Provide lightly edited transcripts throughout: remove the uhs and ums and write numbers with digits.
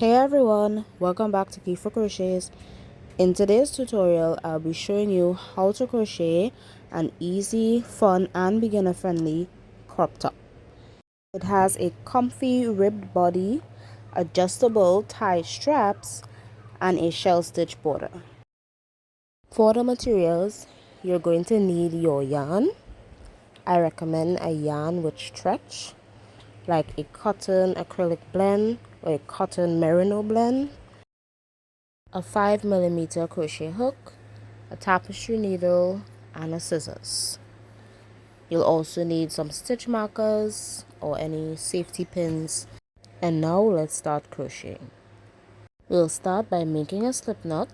Hey everyone, welcome back to Keifa Crochets. In today's tutorial, I'll be showing you how to crochet an easy, fun and beginner friendly crop top. It has a comfy ribbed body, adjustable tie straps and a shell stitch border. For the materials, you're going to need your yarn. I recommend a yarn with stretch, like a cotton acrylic blend or a cotton merino blend, a 5mm crochet hook, a tapestry needle, and a scissors. You'll also need some stitch markers or any safety pins. And now let's start crocheting. We'll start by making a slip knot.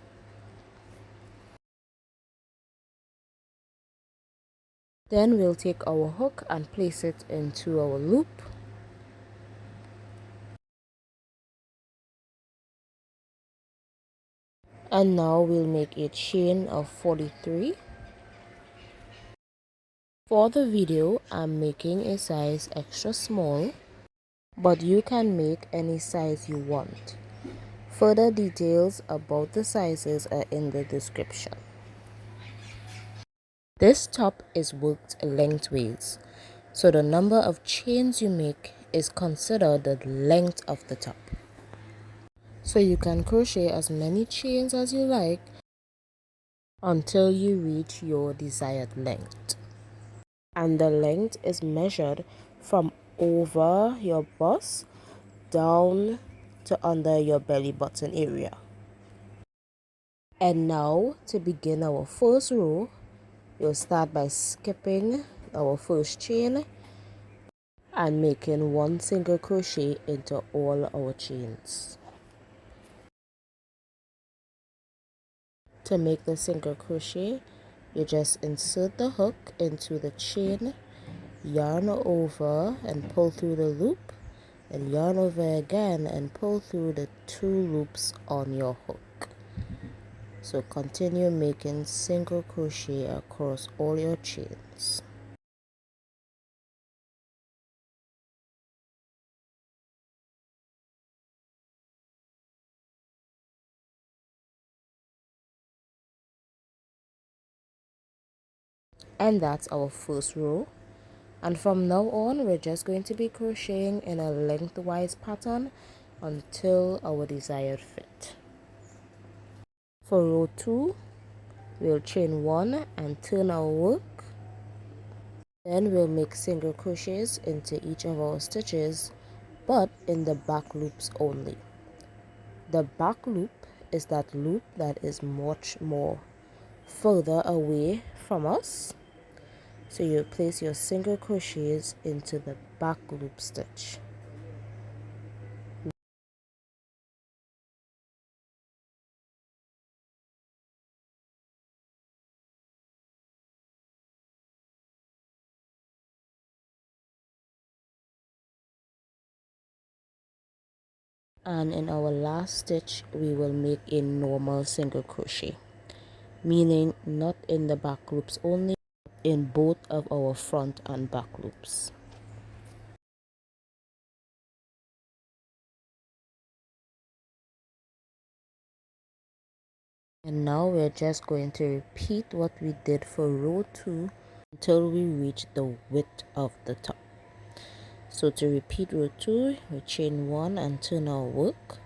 Then we'll take our hook and place it into our loop. And now we'll make a chain of 43. For the video, I'm making a size extra small, but you can make any size you want. Further details about the sizes are in the description. This top is worked lengthways, so the number of chains you make is considered the length of the top. So you can crochet as many chains as you like until you reach your desired length. And the length is measured from over your bust down to under your belly button area. And now to begin our first row, we'll start by skipping our first chain and making one single crochet into all our chains. To make the single crochet, you just insert the hook into the chain, yarn over and pull through the loop, and yarn over again and pull through the 2 loops on your hook. So continue making single crochet across all your chains. And that's our first row. And from now on, we're just going to be crocheting in a lengthwise pattern until our desired fit. For row 2, we'll chain 1 and turn our work. Then we'll make single crochets into each of our stitches, but in the back loops only. The back loop is that loop that is much more further away from us. So you place your single crochets into the back loop stitch. And in our last stitch, we will make a normal single crochet, meaning not in the back loops only, in both of our front and back loops. And now we're just going to repeat what we did for row 2 until we reach the width of the top. So to repeat row 2, we chain 1 and turn our work.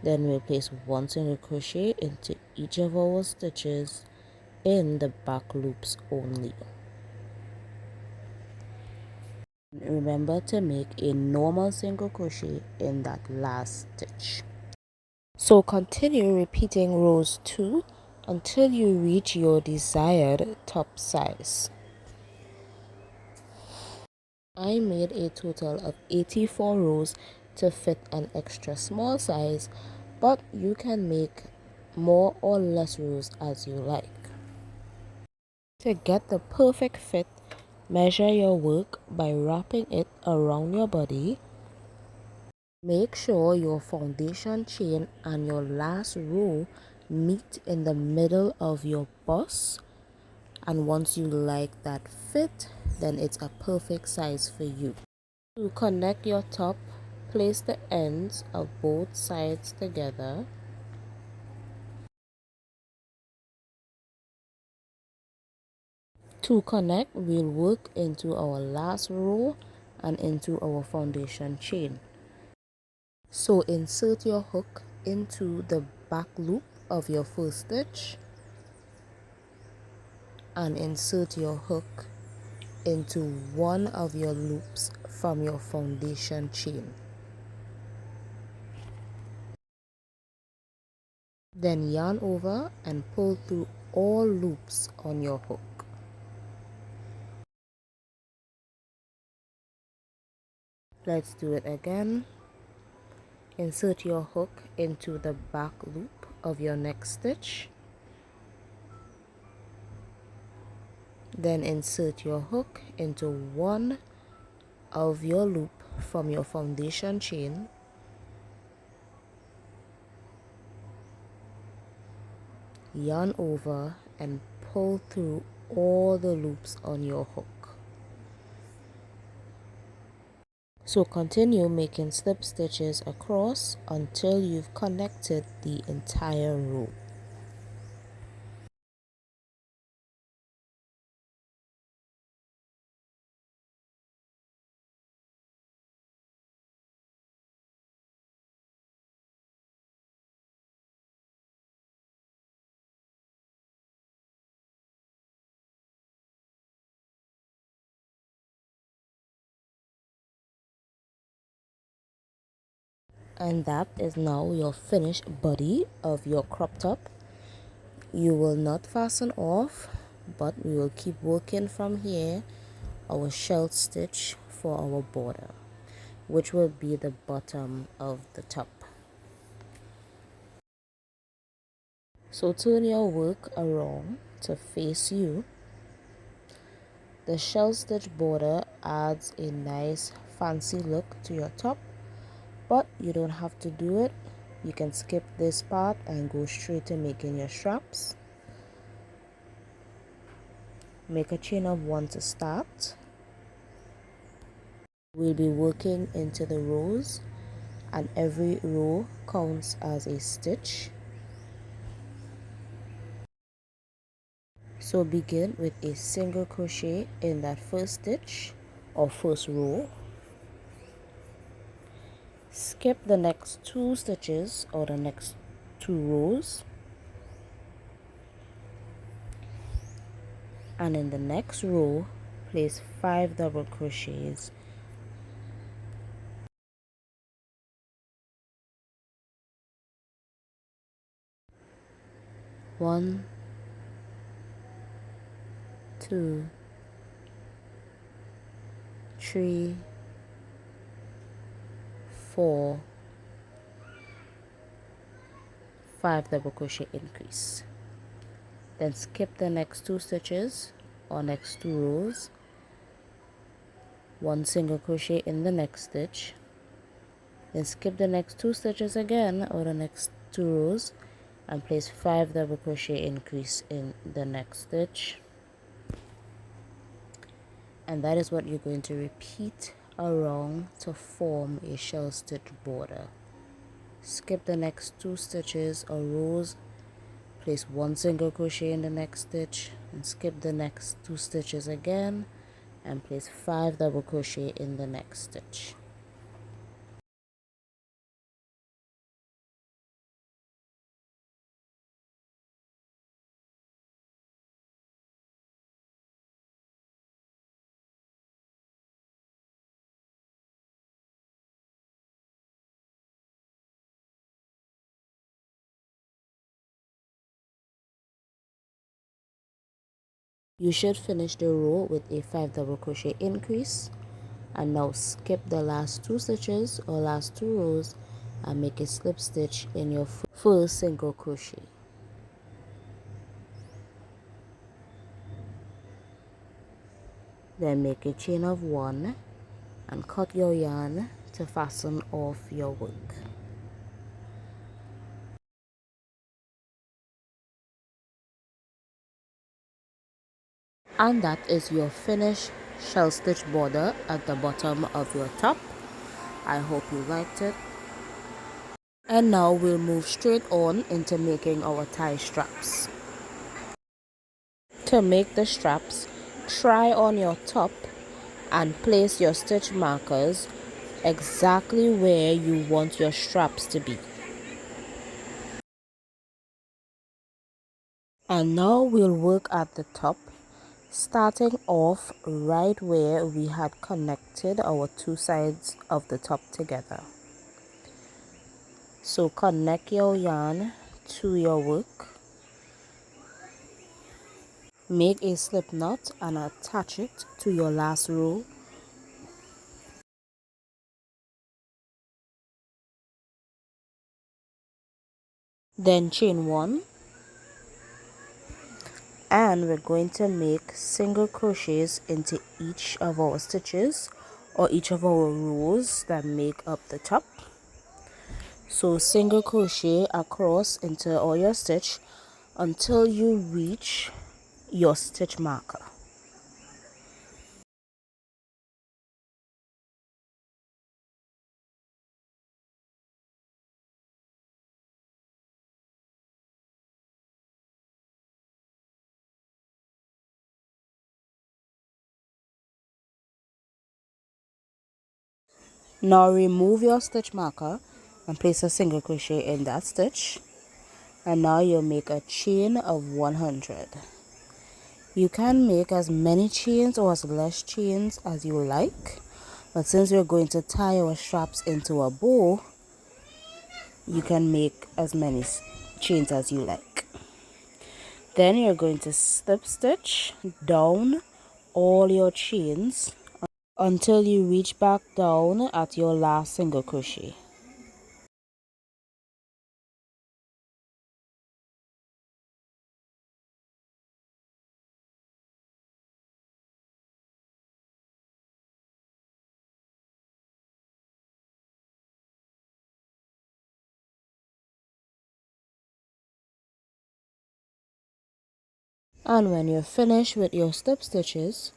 Then we'll place 1 single crochet into each of our stitches in the back loops only. Remember to make a normal single crochet in that last stitch. So continue repeating rows 2 until you reach your desired top size. I made a total of 84 rows to fit an extra small size, but you can make more or less rows as you like. To get the perfect fit, measure your work by wrapping it around your body. Make sure your foundation chain and your last row meet in the middle of your bust, and once you like that fit, then it's a perfect size for you. To connect your top, Place the ends of both sides together. To connect, we'll work into our last row and into our foundation chain. So insert your hook into the back loop of your first stitch and insert your hook into one of your loops from your foundation chain. Then yarn over and pull through all loops on your hook. Let's do it again. Insert your hook into the back loop of your next stitch. Then insert your hook into one of your loop from your foundation chain. Yarn over and pull through all the loops on your hook. So continue making slip stitches across until you've connected the entire row. And that is now your finished body of your crop top. You will not fasten off, but we will keep working from here our shell stitch for our border, which will be the bottom of the top. So turn your work around to face you. The shell stitch border adds a nice fancy look to your top, but you don't have to do it. You can skip this part and go straight to making your straps. Make a chain of 1 to start. We'll be working into the rows and every row counts as a stitch. So begin with a single crochet in that first stitch or first row. Skip the next 2 stitches or the next 2 rows, and in the next row place 5 double crochets. One, 2, 3, 4, 5 double crochet increase. Then skip the next 2 stitches or next 2 rows, 1 single crochet in the next stitch, then skip the next 2 stitches again or the next 2 rows and place 5 double crochet increase in the next stitch. And that is what you're going to repeat around to form a shell stitch border. Skip the next 2 stitches or rows, place 1 single crochet in the next stitch and skip the next 2 stitches again and place 5 double crochet in the next stitch. You should finish the row with a 5 double crochet increase, and now skip the last 2 stitches or last 2 rows and make a slip stitch in your first single crochet. Then make a chain of 1 and cut your yarn to fasten off your work. And that is your finished shell stitch border at the bottom of your top. I hope you liked it. And now we'll move straight on into making our tie straps. To make the straps, try on your top and place your stitch markers exactly where you want your straps to be. And now we'll work at the top, starting off right where we had connected our two sides of the top together. So connect your yarn to your work, make a slip knot and attach it to your last row. Then chain 1, and we're going to make single crochets into each of our stitches or each of our rows that make up the top. So single crochet across into all your stitch until you reach your stitch marker. Now remove your stitch marker and place a single crochet in that stitch, and now you'll make a chain of 100. You can make as many chains or as less chains as you like, but since we're going to tie our straps into a bow, you can make as many chains as you like. Then you're going to slip stitch down all your chains until you reach back down at your last single crochet. And when you're finished with your slip stitches,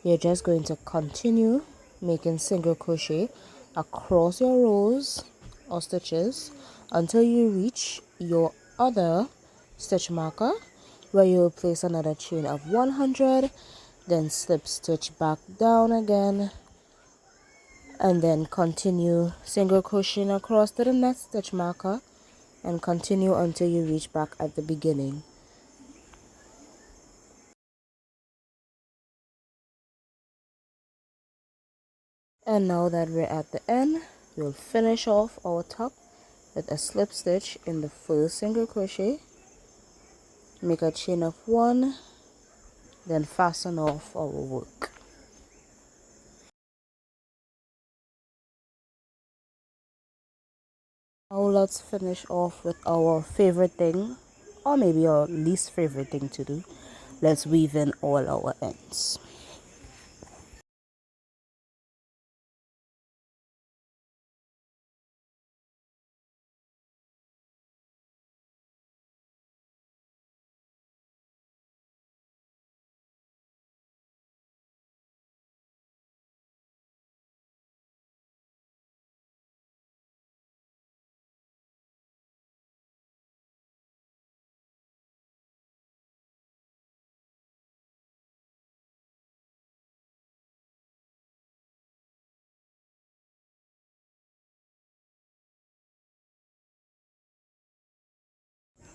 you're just going to continue making single crochet across your rows or stitches until you reach your other stitch marker, where you will place another chain of 100, then slip stitch back down again, and then continue single crocheting across to the next stitch marker and continue until you reach back at the beginning. And now that we're at the end, we'll finish off our top with a slip stitch in the first single crochet, make a chain of 1, then fasten off our work. Now let's finish off with our favorite thing, or maybe our least favorite thing to do. Let's weave in all our ends.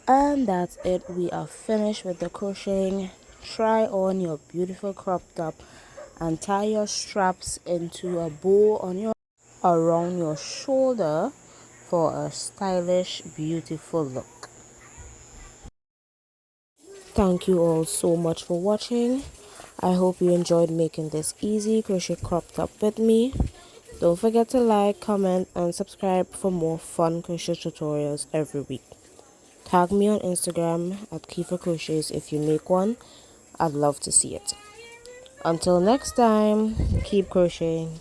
And that's it, we are finished with the crocheting. Try on your beautiful crop top and tie your straps into a bow on your around your shoulder for a stylish, beautiful look. Thank you all so much for watching. I hope you enjoyed making this easy crochet crop top with me. Don't forget to like, comment and subscribe for more fun crochet tutorials every week. Tag me on Instagram at Keifa Krochets if you make one. I'd love to see it. Until next time, keep crocheting.